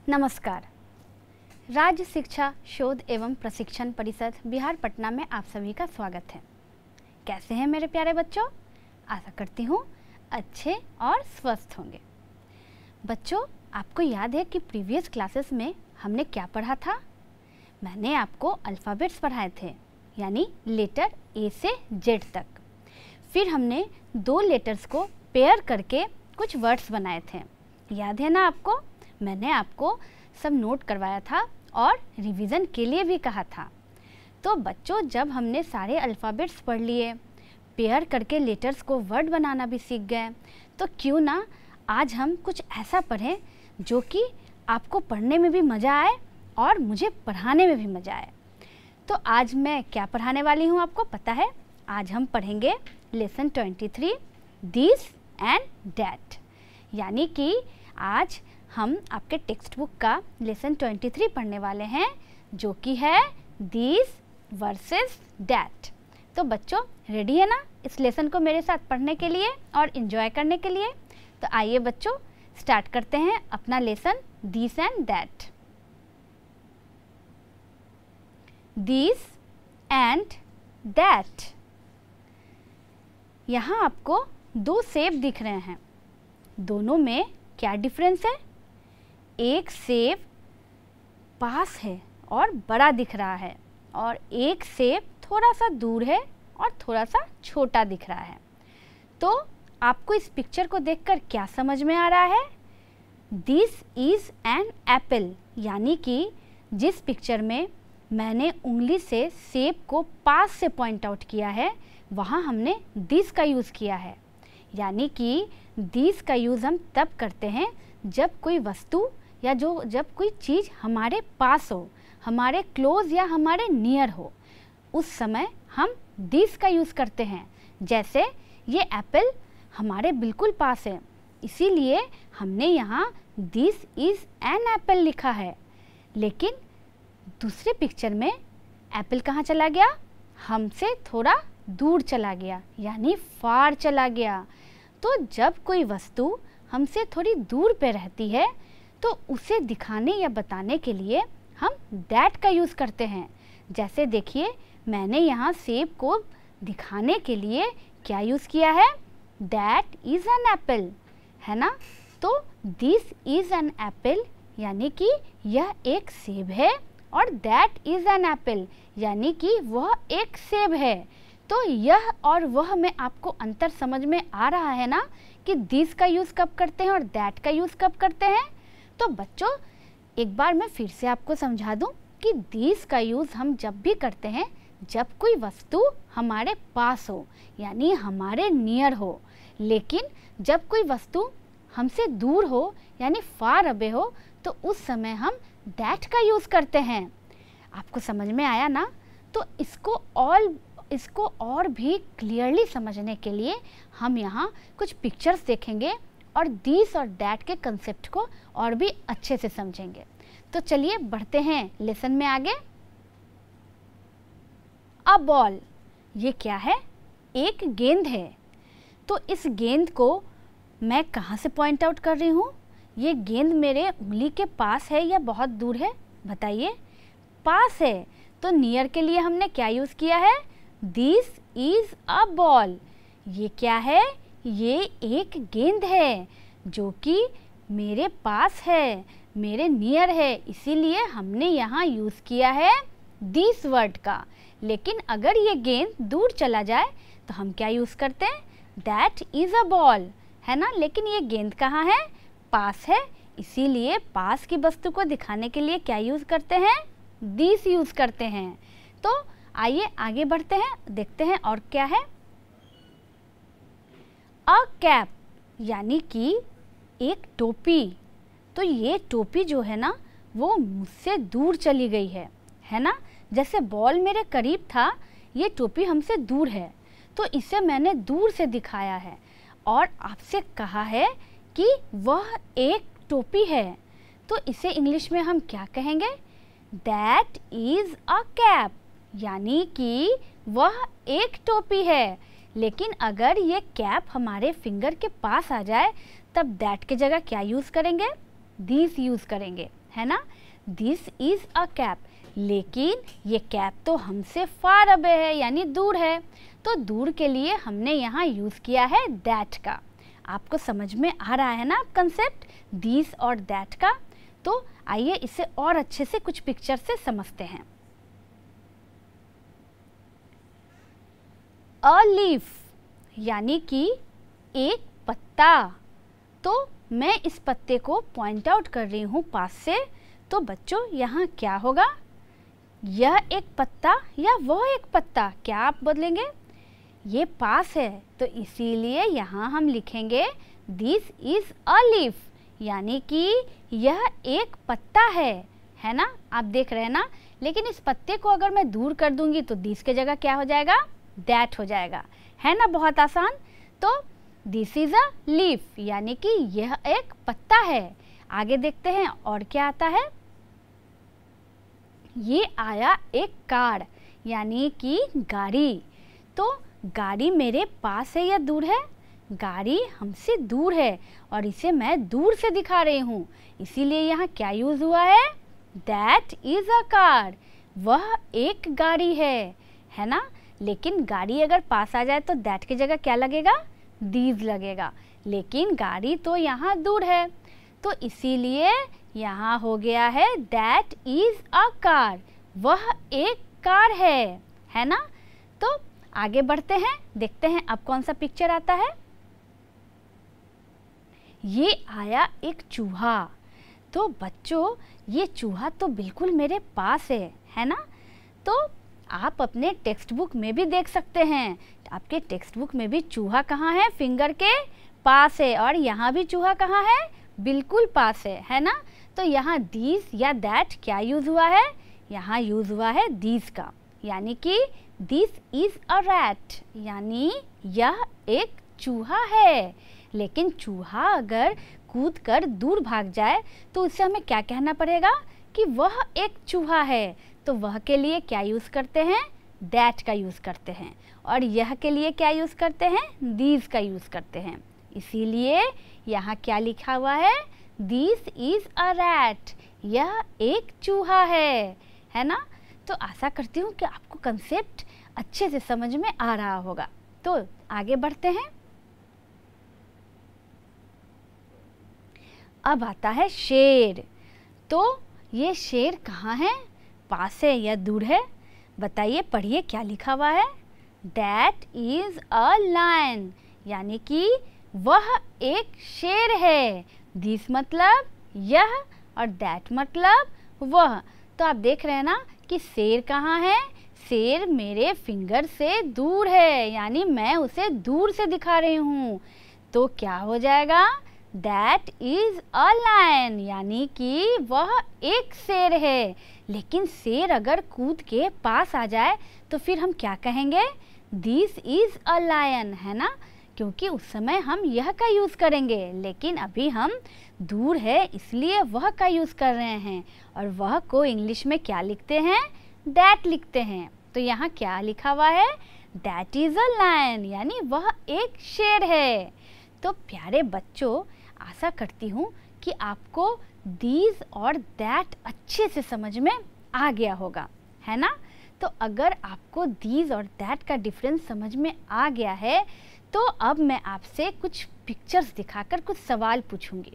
नमस्कार। राज्य शिक्षा शोध एवं प्रशिक्षण परिषद बिहार पटना में आप सभी का स्वागत है। कैसे हैं मेरे प्यारे बच्चों? आशा करती हूँ अच्छे और स्वस्थ होंगे। बच्चों, आपको याद है कि प्रीवियस क्लासेस में हमने क्या पढ़ा था? मैंने आपको अल्फ़ाबेट्स पढ़ाए थे, यानी लेटर ए से जेड तक। फिर हमने दो लेटर्स को पेयर करके कुछ वर्ड्स बनाए थे, याद है ना आपको? मैंने आपको सब नोट करवाया था और रिवीजन के लिए भी कहा था। तो बच्चों, जब हमने सारे अल्फ़ाबेट्स पढ़ लिए, पेयर करके लेटर्स को वर्ड बनाना भी सीख गए, तो क्यों ना आज हम कुछ ऐसा पढ़ें जो कि आपको पढ़ने में भी मज़ा आए और मुझे पढ़ाने में भी मज़ा आए। तो आज मैं क्या पढ़ाने वाली हूँ आपको पता है? आज हम पढ़ेंगे लेसन 23 दिस एंड दैट, यानी कि आज हम आपके टेक्स्ट बुक का लेसन 23 पढ़ने वाले हैं, जो कि है दिस वर्सेस दैट। तो बच्चों, रेडी है ना इस लेसन को मेरे साथ पढ़ने के लिए और एंजॉय करने के लिए? तो आइए बच्चों, स्टार्ट करते हैं अपना lesson this and that. This and that. यहाँ आपको दो सेब दिख रहे हैं। दोनों में क्या डिफरेंस है? एक सेब पास है और बड़ा दिख रहा है, और एक सेब थोड़ा सा दूर है और थोड़ा सा छोटा दिख रहा है। तो आपको इस पिक्चर को देखकर क्या समझ में आ रहा है? दिस इज़ एन एप्पल, यानी कि जिस पिक्चर में मैंने उंगली से सेब को पास से पॉइंट आउट किया है, वहाँ हमने दिस का यूज़ किया है। यानी कि दिस का यूज़ हम तब करते हैं जब कोई वस्तु या जब कोई चीज़ हमारे पास हो, हमारे क्लोज या हमारे नियर हो, उस समय हम दिस का यूज़ करते हैं। जैसे ये एप्पल हमारे बिल्कुल पास है, इसीलिए हमने यहाँ दिस इज़ एन एप्पल लिखा है। लेकिन दूसरे पिक्चर में एप्पल कहाँ चला गया? हमसे थोड़ा दूर चला गया, यानी फार चला गया। तो जब कोई वस्तु हमसे थोड़ी दूर पे रहती है, तो उसे दिखाने या बताने के लिए हम दैट का यूज़ करते हैं। जैसे देखिए, मैंने यहाँ सेब को दिखाने के लिए क्या यूज़ किया है? दैट इज़ एन एप्पल, है ना? तो दिस इज़ एन एप्पल, यानी कि यह एक सेब है, और दैट इज़ एन एप्पल, यानी कि वह एक सेब है। तो यह और वह में आपको अंतर समझ में आ रहा है ना कि दिस का यूज़ कब करते हैं और दैट का यूज़ कब करते हैं? तो बच्चों, एक बार मैं फिर से आपको समझा दूं कि दिस का यूज़ हम जब भी करते हैं जब कोई वस्तु हमारे पास हो, यानी हमारे नियर हो। लेकिन जब कोई वस्तु हमसे दूर हो, यानी फार अवे हो, तो उस समय हम दैट का यूज़ करते हैं। आपको समझ में आया ना? तो इसको और भी क्लियरली समझने के लिए हम यहाँ कुछ पिक्चर्स देखेंगे और दिस और दैट के कंसेप्ट को और भी अच्छे से समझेंगे। तो चलिए बढ़ते हैं लेसन में आगे। अ बॉल, ये क्या है? एक गेंद है। तो इस गेंद को मैं कहाँ से पॉइंट आउट कर रही हूँ? ये गेंद मेरे उंगली के पास है या बहुत दूर है? बताइए। पास है, तो नियर के लिए हमने क्या यूज़ किया है? This is a ball. ये क्या है? ये एक गेंद है जो कि मेरे पास है, मेरे नियर है, इसीलिए हमने यहाँ यूज़ किया है दिस वर्ड का। लेकिन अगर ये गेंद दूर चला जाए तो हम क्या यूज़ करते हैं? दैट इज़ अ बॉल, है ना? लेकिन ये गेंद कहाँ है? पास है, इसीलिए पास की वस्तु को दिखाने के लिए क्या यूज़ करते हैं? दिस यूज़ करते हैं। तो आइए आगे बढ़ते हैं, देखते हैं और क्या है। अ कैप, यानी कि एक टोपी। तो ये टोपी जो है ना, वो मुझसे दूर चली गई है ना? जैसे बॉल मेरे करीब था, ये टोपी हमसे दूर है, तो इसे मैंने दूर से दिखाया है और आपसे कहा है कि वह एक टोपी है। तो इसे इंग्लिश में हम क्या कहेंगे? दैट इज़ अ कैप, यानी कि वह एक टोपी है। लेकिन अगर ये कैप हमारे फिंगर के पास आ जाए, तब दैट की जगह क्या यूज़ करेंगे? दिस यूज़ करेंगे, है ना। दिस इज़ अ कैप, लेकिन ये कैप तो हमसे फार अवे है, यानी दूर है। तो दूर के लिए हमने यहाँ यूज़ किया है दैट का। आपको समझ में आ रहा है ना कंसेप्ट दिस और दैट का। तो आइए इसे और अच्छे से कुछ पिक्चर से समझते हैं। अ लीफ यानी कि एक पत्ता। तो मैं इस पत्ते को पॉइंट आउट कर रही हूँ पास से। तो बच्चों यहाँ क्या होगा, यह एक पत्ता या वह एक पत्ता, क्या आप बदलेंगे? ये पास है तो इसीलिए यहाँ हम लिखेंगे दिस इज़ अ लीफ, यानी कि यह एक पत्ता है ना। आप देख रहे हैं ना। लेकिन इस पत्ते को अगर मैं दूर कर दूंगी तो दिस के जगह क्या हो जाएगा, दैट हो जाएगा, है ना। बहुत आसान। तो दिस इज़ अ लीफ यानी कि यह एक पत्ता है। आगे देखते हैं और क्या आता है। ये आया एक कार यानी कि गाड़ी। तो गाड़ी मेरे पास है या दूर है? गाड़ी हमसे दूर है और इसे मैं दूर से दिखा रही हूँ, इसीलिए यहाँ क्या यूज़ हुआ है, दैट इज़ अ कार, वह एक गाड़ी है ना। लेकिन गाड़ी अगर पास आ जाए तो दैट की जगह क्या लगेगा, दीज लगेगा। लेकिन गाड़ी तो यहाँ दूर है तो इसीलिए यहाँ हो गया है दैट इज़ अ कार, वह एक कार है ना। तो आगे बढ़ते हैं, देखते हैं अब कौन सा पिक्चर आता है। ये आया एक चूहा। तो बच्चों ये चूहा तो बिल्कुल मेरे पास है ना। तो आप अपने टेक्स्ट बुक में भी देख सकते हैं, आपके टेक्स्ट बुक में भी चूहा कहाँ है, फिंगर के पास है। और यहाँ भी चूहा कहाँ है, बिल्कुल पास है ना। तो यहाँ दिस या दैट क्या यूज़ हुआ है, यहाँ यूज़ हुआ है दिस का, यानी कि दिस इज़ अ रैट, यानी यह एक चूहा है। लेकिन चूहा अगर कूद कर दूर भाग जाए तो उससे हमें क्या कहना पड़ेगा कि वह एक चूहा है। तो वह के लिए क्या यूज़ करते हैं, दैट का यूज़ करते हैं। और यह के लिए क्या यूज़ करते हैं, दीज का यूज़ करते हैं। इसीलिए यहाँ क्या लिखा हुआ है, दिस इज़ अ रैट, यह एक चूहा है ना। तो आशा करती हूँ कि आपको कंसेप्ट अच्छे से समझ में आ रहा होगा। तो आगे बढ़ते हैं। अब आता है शेर। तो ये शेर कहाँ है, पास है या दूर है? बताइए, पढ़िए क्या लिखा हुआ है, दैट इज़ अ लायन, यानी कि वह एक शेर है। दिस मतलब यह और दैट मतलब वह। तो आप देख रहे हैं ना कि शेर कहाँ है, शेर मेरे फिंगर से दूर है, यानी मैं उसे दूर से दिखा रही हूँ। तो क्या हो जाएगा, दैट इज़ अ लायन, यानी कि वह एक शेर है। लेकिन शेर अगर कूद के पास आ जाए तो फिर हम क्या कहेंगे, दिस इज़ अ लायन, है ना। क्योंकि उस समय हम यह का यूज़ करेंगे, लेकिन अभी हम दूर है इसलिए वह का यूज़ कर रहे हैं। और वह को इंग्लिश में क्या लिखते हैं, दैट लिखते हैं। तो यहाँ क्या लिखा हुआ है, दैट इज़ अ लायन, यानी वह एक शेर है। तो प्यारे बच्चों, आशा करती हूँ कि आपको दीज और दैट अच्छे से समझ में आ गया होगा, है ना। तो अगर आपको दीज और दैट का डिफरेंस समझ में आ गया है तो अब मैं आपसे कुछ पिक्चर्स दिखाकर कुछ सवाल पूछूंगी।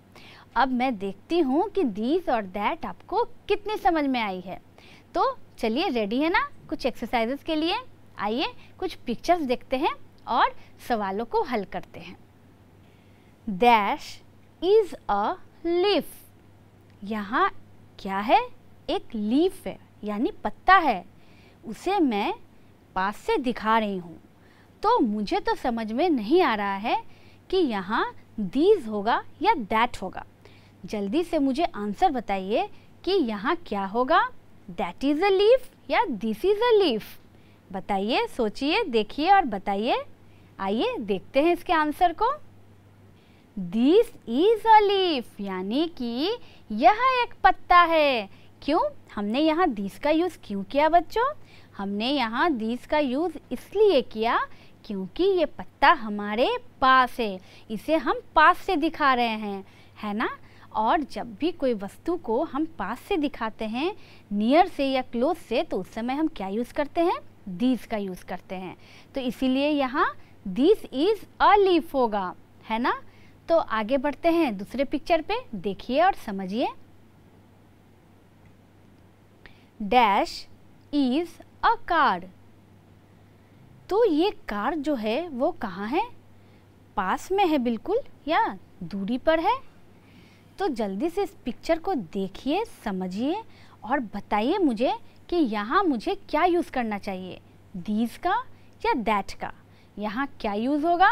अब मैं देखती हूँ कि दीज और दैट आपको कितनी समझ में आई है। तो चलिए, रेडी है ना कुछ एक्सरसाइजेस के लिए? आइए कुछ पिक्चर्स देखते हैं और सवालों को हल करते हैं। डैश इज़ अ लीफ, यहाँ क्या है, एक लीफ है यानी पत्ता है, उसे मैं पास से दिखा रही हूँ। तो मुझे तो समझ में नहीं आ रहा है कि यहाँ दीज होगा या दैट होगा। जल्दी से मुझे आंसर बताइए कि यहाँ क्या होगा, दैट इज़ अ लीफ या दिस इज़ अ लीफ? बताइए, सोचिए, देखिए और बताइए। आइए देखते हैं इसके आंसर को। दिस इज़ अ लीफ, यानी कि यह एक पत्ता है। क्यों हमने यहाँ दिस का यूज़ क्यों किया बच्चों? हमने यहाँ दिस का यूज़ इसलिए किया क्योंकि ये पत्ता हमारे पास है, इसे हम पास से दिखा रहे हैं, है ना। और जब भी कोई वस्तु को हम पास से दिखाते हैं, नियर से या क्लोज से, तो उस समय हम क्या यूज़ करते हैं? दीज का यूज़ करते हैं। तो इसीलिए यहाँ दिस इज़ अ लीफ होगा, है ना। तो आगे बढ़ते हैं दूसरे पिक्चर पे, देखिए और समझिए। Dash is a car. तो ये कार जो है वो कहाँ है? पास में है बिल्कुल या दूरी पर है? तो जल्दी से इस पिक्चर को देखिए, समझिए और बताइए मुझे कि यहाँ मुझे क्या यूज़ करना चाहिए, दीज का या दैट का। यहाँ क्या यूज़ होगा,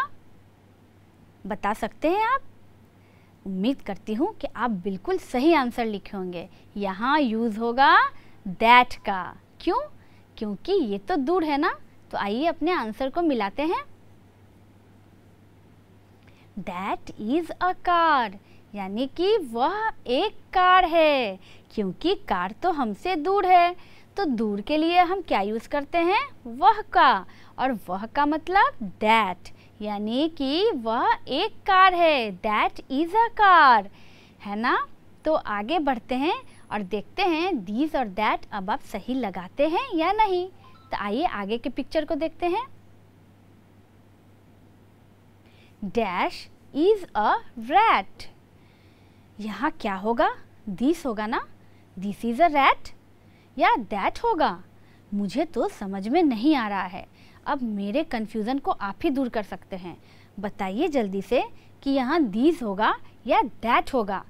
बता सकते हैं आप? उम्मीद करती हूँ कि आप बिल्कुल सही आंसर लिखे होंगे। यहाँ यूज़ होगा दैट का। क्यों? क्योंकि ये तो दूर है ना। तो आइए अपने आंसर को मिलाते हैं। दैट इज़ अ कार, यानी कि वह एक कार है। क्योंकि कार तो हमसे दूर है, तो दूर के लिए हम क्या यूज़ करते हैं? वह का। और वह का मतलब दैट, यानी कि वह एक कार है। दैट इज़ अ कार, है ना। तो आगे बढ़ते हैं और देखते हैं दीज और दैट अब आप सही लगाते हैं या नहीं। तो आइए आगे के पिक्चर को देखते हैं। Dash is a rat. यहाँ क्या होगा? दिस होगा ना। दिस इज़ अ रैट या दैट होगा? मुझे तो समझ में नहीं आ रहा है। अब मेरे कन्फ्यूज़न को आप ही दूर कर सकते हैं। बताइए जल्दी से कि यहाँ दिस होगा या दैट होगा।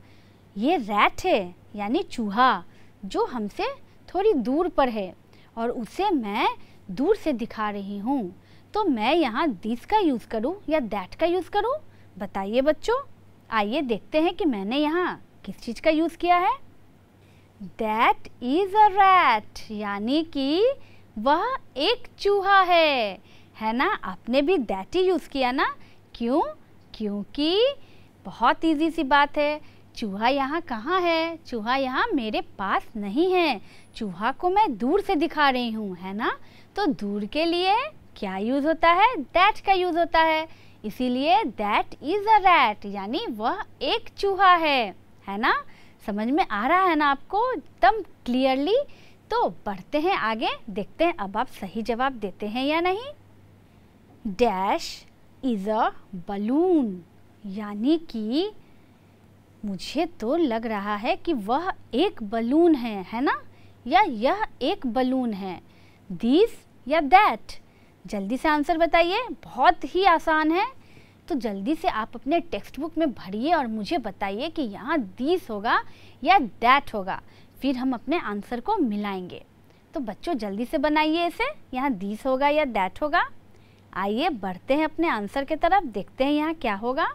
ये रैट है यानी चूहा, जो हमसे थोड़ी दूर पर है और उसे मैं दूर से दिखा रही हूँ। तो मैं यहाँ दिस का यूज़ करूँ या दैट का यूज़ करूँ? बताइए बच्चों। आइए देखते हैं कि मैंने यहाँ किस चीज़ का यूज़ किया है। दैट इज़ अ रैट, यानी कि वह एक चूहा है ना। आपने भी दैट ही यूज़ किया ना। क्यों? क्योंकि बहुत इजी सी बात है। चूहा यहाँ कहाँ है? चूहा यहाँ मेरे पास नहीं है। चूहा को मैं दूर से दिखा रही हूँ, है ना। तो दूर के लिए क्या यूज़ होता है? दैट का यूज़ होता है। इसीलिए दैट इज़ अ रैट, यानी वह एक चूहा है ना। समझ में आ रहा है ना आपको एकदम क्लियरली। तो बढ़ते हैं आगे, देखते हैं अब आप सही जवाब देते हैं या नहीं। डैश इज़ अ बलून, यानी कि मुझे तो लग रहा है कि वह एक बलून है ना, या यह एक बलून है। दिस या दैट? जल्दी से आंसर बताइए, बहुत ही आसान है। तो जल्दी से आप अपने टेक्स्ट बुक में भरिए और मुझे बताइए कि यहाँ दिस होगा या दैट होगा। फिर हम अपने आंसर को मिलाएंगे। तो बच्चों जल्दी से बनाइए इसे, यहाँ दिस होगा या दैट होगा। आइए बढ़ते हैं अपने आंसर की तरफ, देखते हैं यहाँ क्या होगा।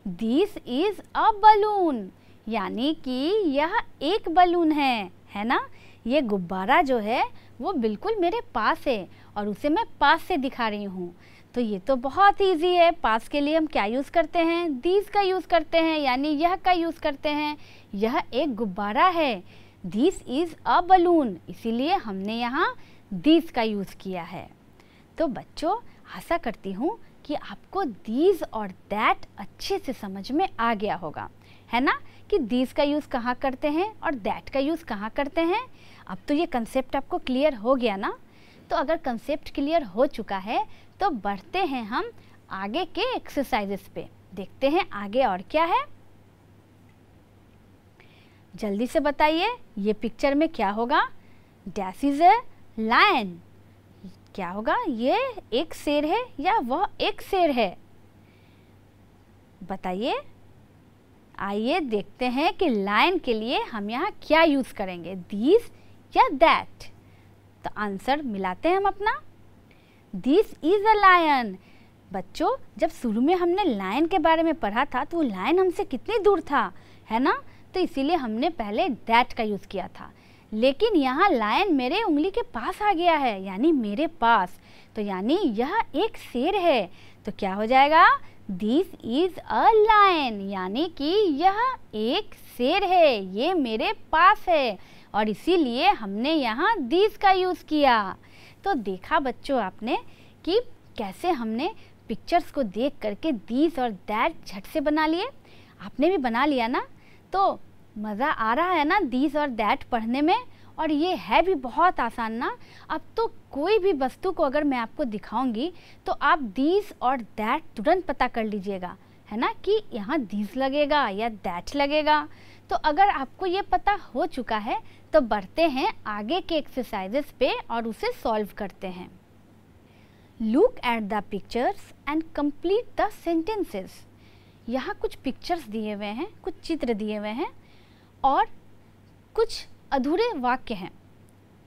दिस इज़ अ बलून, यानी कि यह एक बलून है ना। ये गुब्बारा जो है वो बिल्कुल मेरे पास है और उसे मैं पास से दिखा रही हूँ। तो ये तो बहुत इजी है। पास के लिए हम क्या यूज़ करते हैं? दिस का यूज़ करते हैं, यानी यह का यूज़ करते हैं। यह एक गुब्बारा है। दिस इज़ अ बलून, इसीलिए हमने यहाँ दिस का यूज़ किया है। तो बच्चों आशा करती हूँ कि आपको दीज और दैट अच्छे से समझ में आ गया होगा, है ना, कि दीज का यूज़ कहाँ करते हैं और दैट का यूज़ कहाँ करते हैं। अब तो ये कंसेप्ट आपको क्लियर हो गया ना। तो अगर कंसेप्ट क्लियर हो चुका है तो बढ़ते हैं हम आगे के एक्सरसाइजेस पे, देखते हैं आगे और क्या है। जल्दी से बताइए ये पिक्चर में क्या होगा। डैश इज ए लायन, क्या होगा? ये एक शेर है या वह एक शेर है? बताइए। आइए देखते हैं कि लायन के लिए हम यहाँ क्या यूज़ करेंगे, दिस या दैट। तो आंसर मिलाते हैं हम अपना। This is a lion. बच्चों जब शुरू में हमने लायन के बारे में पढ़ा था तो वो लायन हमसे कितनी दूर था, है ना। तो इसीलिए हमने पहले दैट का यूज़ किया था। लेकिन यहाँ लायन मेरे उंगली के पास आ गया है, यानी मेरे पास। तो यानी यह एक शेर है। तो क्या हो जाएगा? दिस इज़ अ लायन, यानी कि यह एक शेर है, ये मेरे पास है और इसीलिए हमने यहाँ दिस का यूज़ किया। तो देखा बच्चों आपने कि कैसे हमने पिक्चर्स को देख करके दिस और दैट झट से बना लिए। आपने भी बना लिया ना? तो मज़ा आ रहा है ना दिस और दैट पढ़ने में? और ये है भी बहुत आसान ना। अब तो कोई भी वस्तु को अगर मैं आपको दिखाऊंगी तो आप दिस और दैट तुरंत पता कर लीजिएगा, है ना, कि यहाँ दिस लगेगा या दैट लगेगा। तो अगर आपको ये पता हो चुका है तो बढ़ते हैं आगे के एक्सरसाइजेस पे और उसे सॉल्व करते हैं। Look at the pictures and complete the sentences. यहाँ कुछ पिक्चर्स दिए हुए हैं, कुछ चित्र दिए हुए हैं और कुछ अधूरे वाक्य हैं,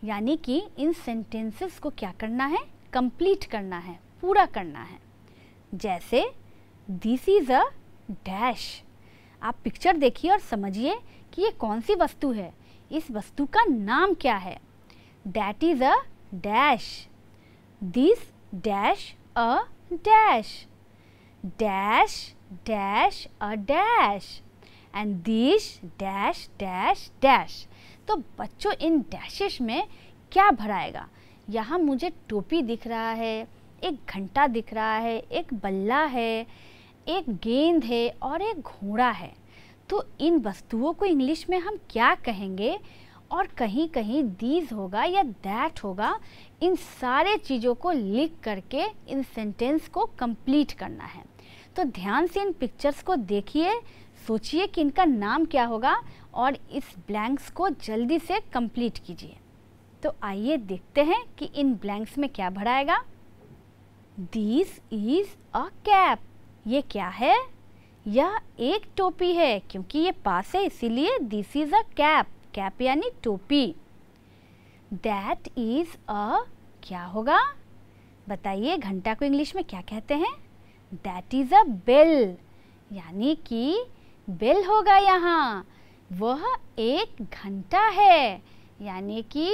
यानी कि इन सेंटेंसेस को क्या करना है? कंप्लीट करना है, पूरा करना है। जैसे दिस इज़ अ डैश। आप पिक्चर देखिए और समझिए कि ये कौन सी वस्तु है, इस वस्तु का नाम क्या है। That is a dash. This dash a dash. Dash dash a dash and this dash dash dash. तो बच्चों इन डैशेस में क्या भराएगा? यहाँ मुझे टोपी दिख रहा है, एक घंटा दिख रहा है, एक बल्ला है, एक गेंद है और एक घोड़ा है। तो इन वस्तुओं को इंग्लिश में हम क्या कहेंगे? और कहीं कहीं दीज होगा या दैट होगा। इन सारे चीज़ों को लिख करके इन सेंटेंस को कंप्लीट करना है। तो ध्यान से इन पिक्चर्स को देखिए, सोचिए कि इनका नाम क्या होगा और इस ब्लैंक्स को जल्दी से कंप्लीट कीजिए। तो आइए देखते हैं कि इन ब्लैंक्स में क्या भराएगा। This is a cap. ये क्या है? यह एक टोपी है, क्योंकि ये पास है इसीलिए this is a cap. Cap यानी टोपी। दैट इज़ अ क्या होगा? बताइए, घंटा को इंग्लिश में क्या कहते हैं? दैट इज़ अ बेल, यानी कि बेल होगा यहाँ। वह एक घंटा है, यानी कि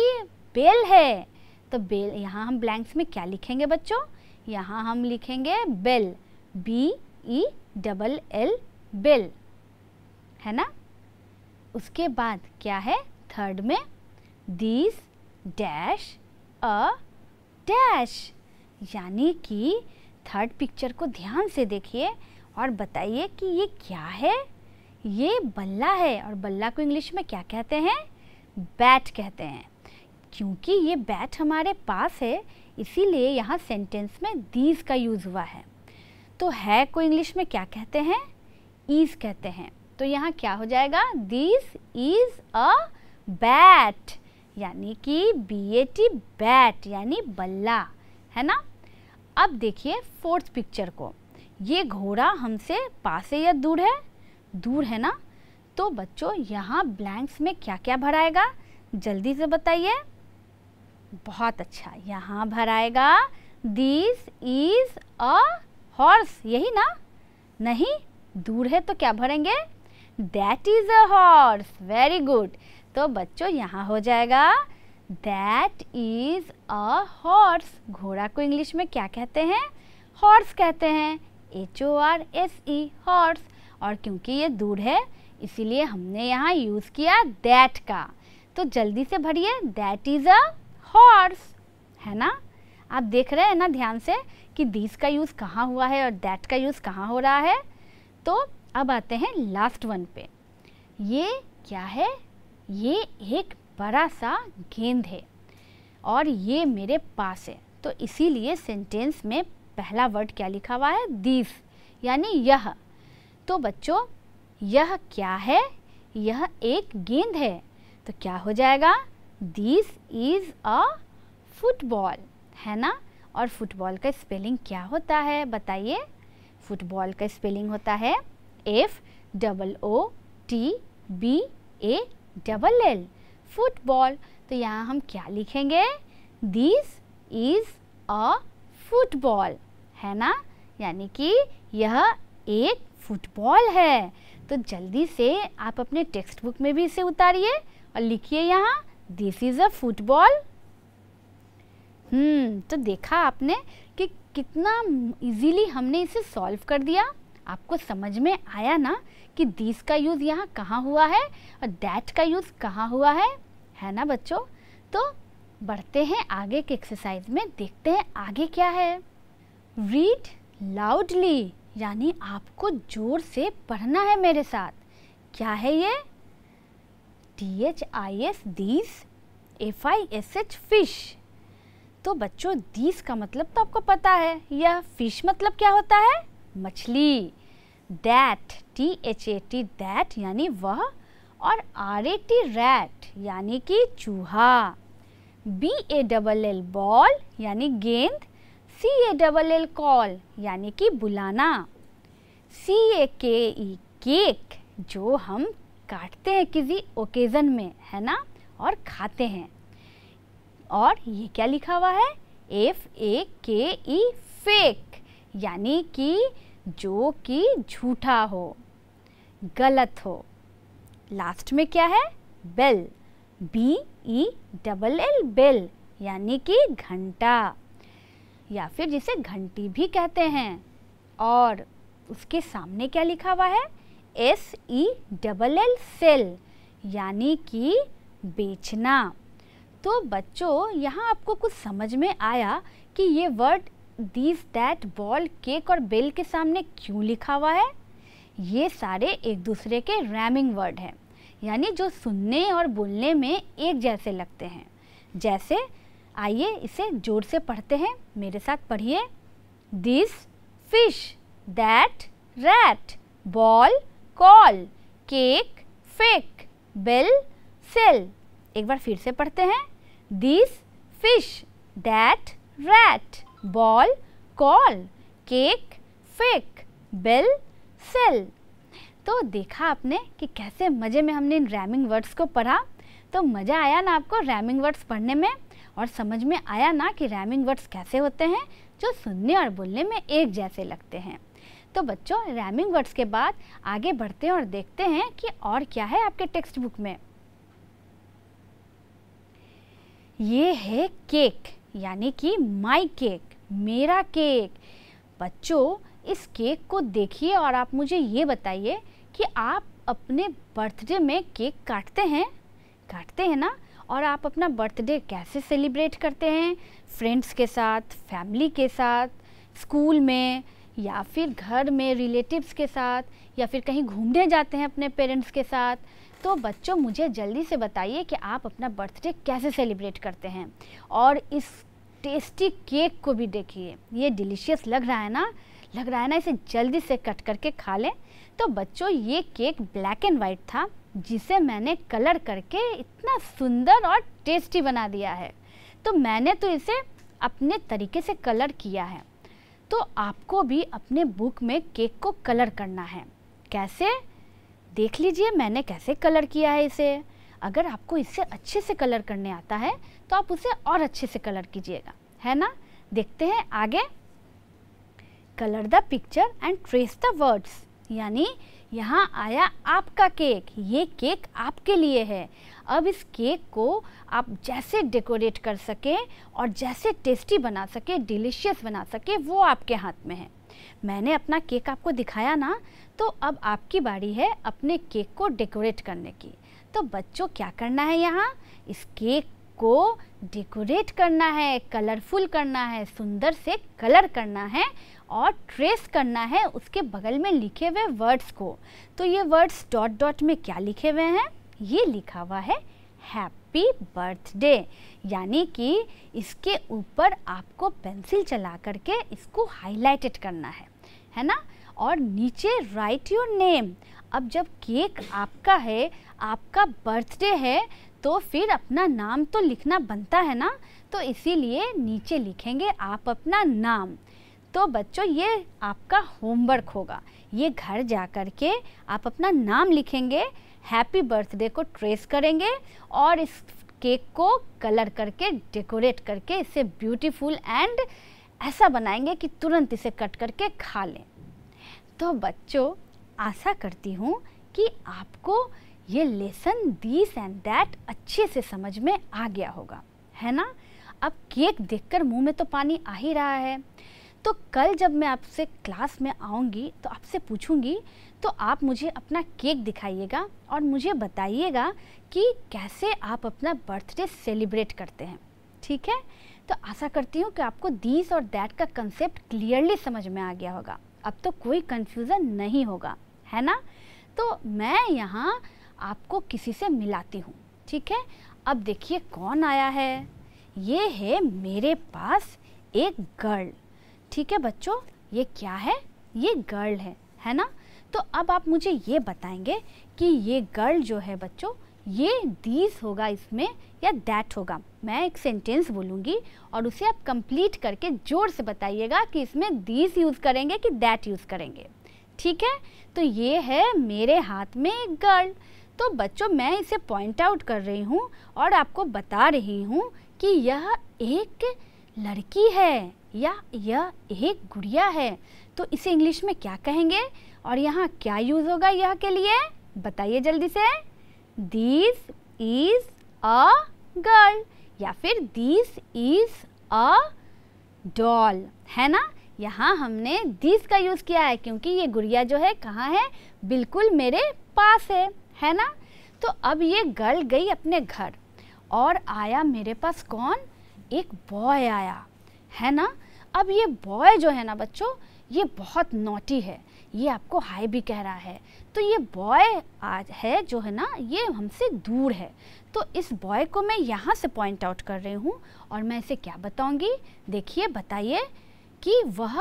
बेल है। तो बेल, यहाँ हम ब्लैंक्स में क्या लिखेंगे बच्चों? यहाँ हम लिखेंगे बेल, BELL, बेल, है ना। उसके बाद क्या है थर्ड में? दिस डैश अ डैश, यानी कि थर्ड पिक्चर को ध्यान से देखिए और बताइए कि ये क्या है। ये बल्ला है और बल्ला को इंग्लिश में क्या कहते हैं? बैट कहते हैं। क्योंकि ये बैट हमारे पास है इसीलिए यहाँ सेंटेंस में दीज का यूज़ हुआ है। तो है को इंग्लिश में क्या कहते हैं? इज़ कहते हैं। तो यहाँ क्या हो जाएगा? दिस इज़ अ बैट, यानी कि BAT, बैट यानी बल्ला, है ना। अब देखिए फोर्थ पिक्चर को। ये घोड़ा हमसे पास है या दूर है? दूर है ना। तो बच्चों यहाँ ब्लैंक्स में क्या क्या भराएगा? जल्दी से बताइए। बहुत अच्छा, यहाँ भराएगा दिस इज़ अ हॉर्स, यही ना? नहीं, दूर है तो क्या भरेंगे? That is a horse. Very good. तो बच्चों यहाँ हो जाएगा दैट इज़ अ हॉर्स। घोड़ा को इंग्लिश में क्या कहते हैं? हॉर्स कहते हैं, HORSE, हॉर्स। और क्योंकि ये दूर है इसीलिए हमने यहाँ यूज़ किया दैट का। तो जल्दी से भरिए, दैट इज़ अ हॉर्स, है ना। आप देख रहे हैं ना ध्यान से कि दिस का यूज़ कहाँ हुआ है और दैट का यूज़ कहाँ हो रहा है। तो अब आते हैं लास्ट वन पे। ये क्या है? ये एक बड़ा सा गेंद है और ये मेरे पास है। तो इसीलिए सेंटेंस में पहला वर्ड क्या लिखा हुआ है? दिस, यानी यह। तो बच्चों यह क्या है? यह एक गेंद है। तो क्या हो जाएगा? दिस इज़ अ फुटबॉल, है ना। और फुटबॉल का स्पेलिंग क्या होता है बताइए? फुटबॉल का स्पेलिंग होता है FOOTBALL, फुटबॉल। तो यहाँ हम क्या लिखेंगे? दिस इज़ अ फुटबॉल, है ना, यानी कि यह एक फुटबॉल है। तो जल्दी से आप अपने टेक्स्ट बुक में भी इसे उतारिए और लिखिए यहाँ दिस इज़ अ फुटबॉल। तो देखा आपने कि कितना इजीली हमने इसे सॉल्व कर दिया। आपको समझ में आया ना कि दिस का यूज़ यहाँ कहाँ हुआ है और दैट का यूज़ कहाँ हुआ है ना बच्चों। तो बढ़ते हैं आगे के एक्सरसाइज में, देखते हैं आगे क्या है। रीड लाउडली, यानी आपको जोर से पढ़ना है मेरे साथ। क्या है ये? THIS this, FISH fish. तो बच्चों दीस का मतलब तो आपको पता है, यह फिश मतलब क्या होता है? मछली। दैट, THAT दैट यानी वह, और RAT रैट यानी कि चूहा। BALL बॉल यानी गेंद। CALL कॉल यानी कि बुलाना। CAKE केक, जो हम काटते हैं किसी ओकेज़न में, है ना, और खाते हैं। और ये क्या लिखा हुआ है? FAKE फेक, यानी कि जो कि झूठा हो, गलत हो। लास्ट में क्या है? बेल, BELL बेल यानी कि घंटा, या फिर जिसे घंटी भी कहते हैं। और उसके सामने क्या लिखा हुआ है? SELL सेल यानी कि बेचना। तो बच्चों यहाँ आपको कुछ समझ में आया कि ये word this, that, ball, cake और बेल के सामने क्यों लिखा हुआ है? ये सारे एक दूसरे के रैमिंग वर्ड हैं, यानी जो सुनने और बोलने में एक जैसे लगते हैं। जैसे आइए इसे जोर से पढ़ते हैं, मेरे साथ पढ़िए। This fish, that rat, ball call, cake fake, bell sell. एक बार फिर से पढ़ते हैं। This fish, that rat, ball call, cake fake, bell sell. तो देखा आपने कि कैसे मज़े में हमने इन रैमिंग वर्ड्स को पढ़ा। तो मज़ा आया ना आपको रैमिंग वर्ड्स पढ़ने में, और समझ में आया ना कि रैमिंग वर्ड्स कैसे होते हैं जो सुनने और बोलने में एक जैसे लगते हैं। तो बच्चों रैमिंग वर्ड्स के बाद आगे बढ़ते हैं और देखते हैं कि और क्या है आपके टेक्स्ट बुक में। ये है केक, यानी कि माई केक, मेरा केक। बच्चों इस केक को देखिए और आप मुझे ये बताइए कि आप अपने बर्थडे में केक काटते हैं ना? और आप अपना बर्थडे कैसे सेलिब्रेट करते हैं? फ्रेंड्स के साथ, फैमिली के साथ, स्कूल में, या फिर घर में रिलेटिव्स के साथ, या फिर कहीं घूमने जाते हैं अपने पेरेंट्स के साथ। तो बच्चों मुझे जल्दी से बताइए कि आप अपना बर्थडे कैसे सेलिब्रेट करते हैं। और इस टेस्टी केक को भी देखिए, ये डिलीशियस लग रहा है ना? इसे जल्दी से कट करके खा लें। तो बच्चों ये केक ब्लैक एंड वाइट था, जिसे मैंने कलर करके इतना सुंदर और टेस्टी बना दिया है। तो मैंने तो इसे अपने तरीके से कलर किया है। तो आपको भी अपने बुक में केक को कलर करना है। कैसे? देख लीजिए मैंने कैसे कलर किया है इसे। अगर आपको इससे अच्छे से कलर करने आता है तो आप उसे और अच्छे से कलर कीजिएगा, है ना? देखते हैं आगे। Colour the picture and trace the words, यानी यहाँ आया आपका केक। ये केक आपके लिए है। अब इस केक को आप जैसे डेकोरेट कर सके और जैसे टेस्टी बना सके, डिलीशियस बना सके, वो आपके हाथ में है। मैंने अपना केक आपको दिखाया ना, तो अब आपकी बारी है अपने केक को डेकोरेट करने की। तो बच्चों क्या करना है, यहाँ इस केक को डेकोरेट करना है, कलरफुल करना है, सुंदर से कलर करना है और ट्रेस करना है उसके बगल में लिखे हुए वर्ड्स को। तो ये वर्ड्स डॉट डॉट में क्या लिखे हुए हैं? ये लिखा हुआ है हैप्पी बर्थडे, यानी कि इसके ऊपर आपको पेंसिल चला करके इसको हाईलाइटेड करना है ना? और नीचे राइट योर नेम। अब जब केक आपका है, आपका बर्थडे है, तो फिर अपना नाम तो लिखना बनता है ना? तो इसीलिए नीचे लिखेंगे आप अपना नाम। तो बच्चों ये आपका होमवर्क होगा, ये घर जा कर के आप अपना नाम लिखेंगे, हैप्पी बर्थडे को ट्रेस करेंगे और इस केक को कलर करके डेकोरेट करके इसे ब्यूटीफुल एंड ऐसा बनाएंगे कि तुरंत इसे कट करके खा लें। तो बच्चों आशा करती हूँ कि आपको ये लेसन दिस एंड दैट अच्छे से समझ में आ गया होगा, है ना? अब केक देखकर मुंह में तो पानी आ ही रहा है। तो कल जब मैं आपसे क्लास में आऊँगी तो आपसे पूछूंगी, तो आप मुझे अपना केक दिखाइएगा और मुझे बताइएगा कि कैसे आप अपना बर्थडे सेलिब्रेट करते हैं, ठीक है? तो आशा करती हूँ कि आपको दिस और दैट का कंसेप्ट क्लियरली समझ में आ गया होगा। अब तो कोई कंफ्यूजन नहीं होगा, है ना। तो मैं यहाँ आपको किसी से मिलाती हूँ, ठीक है। अब देखिए कौन आया है, ये है मेरे पास एक गर्ल, ठीक है बच्चों। ये क्या है, ये गर्ल है ना। तो अब आप मुझे ये बताएंगे कि ये गर्ल जो है बच्चों, ये दीस होगा इसमें या दैट होगा। मैं एक सेंटेंस बोलूँगी और उसे आप कंप्लीट करके जोर से बताइएगा कि इसमें दीस यूज़ करेंगे कि दैट यूज़ करेंगे, ठीक है। तो ये है मेरे हाथ में एक गर्ल। तो बच्चों मैं इसे पॉइंट आउट कर रही हूँ और आपको बता रही हूँ कि यह एक लड़की है या यह एक गुड़िया है। तो इसे इंग्लिश में क्या कहेंगे और यहाँ क्या यूज़ होगा यह के लिए, बताइए जल्दी से। दिस इज़ अ गर्ल या फिर दिस इज़ अ डॉल, है ना। यहाँ हमने दिस का यूज़ किया है क्योंकि ये गुड़िया जो है कहाँ है, बिल्कुल मेरे पास है ना। तो अब ये गर्ल गई अपने घर और आया मेरे पास कौन, एक बॉय आया, है ना। अब ये बॉय जो है ना बच्चों, ये बहुत नॉटी है, ये आपको हाय भी कह रहा है। तो ये बॉय आज है जो है ना, ये हमसे दूर है। तो इस बॉय को मैं यहाँ से पॉइंट आउट कर रही हूँ और मैं इसे क्या बताऊँगी, देखिए बताइए कि वह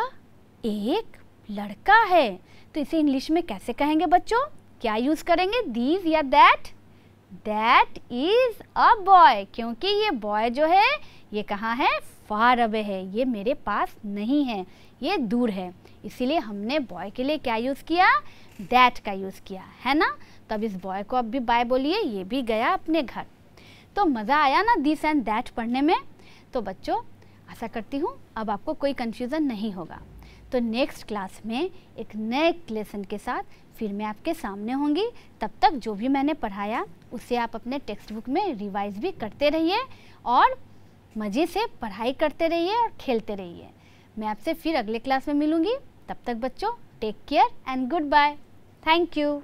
एक लड़का है। तो इसे इंग्लिश में कैसे कहेंगे बच्चों, क्या यूज़ करेंगे, दीज या that. That is a boy, क्योंकि ये बॉय जो है ये कहाँ है, फार अवे है, ये मेरे पास नहीं है, ये दूर है। इसीलिए हमने बॉय के लिए क्या यूज़ किया, दैट का यूज़ किया, है ना। तब इस बॉय को अब भी बाय बोलिए, ये भी गया अपने घर। तो मज़ा आया ना दिस एंड दैट पढ़ने में। तो बच्चों आशा करती हूँ अब आपको कोई कन्फ्यूज़न नहीं होगा। तो नेक्स्ट क्लास में एक नए लेसन के साथ फिर मैं आपके सामने होंगी। तब तक जो भी मैंने पढ़ाया उसे आप अपने टेक्स्ट बुक में रिवाइज भी करते रहिए और मज़े से पढ़ाई करते रहिए और खेलते रहिए। मैं आपसे फिर अगले क्लास में मिलूँगी। तब तक बच्चों take care and goodbye. Thank you.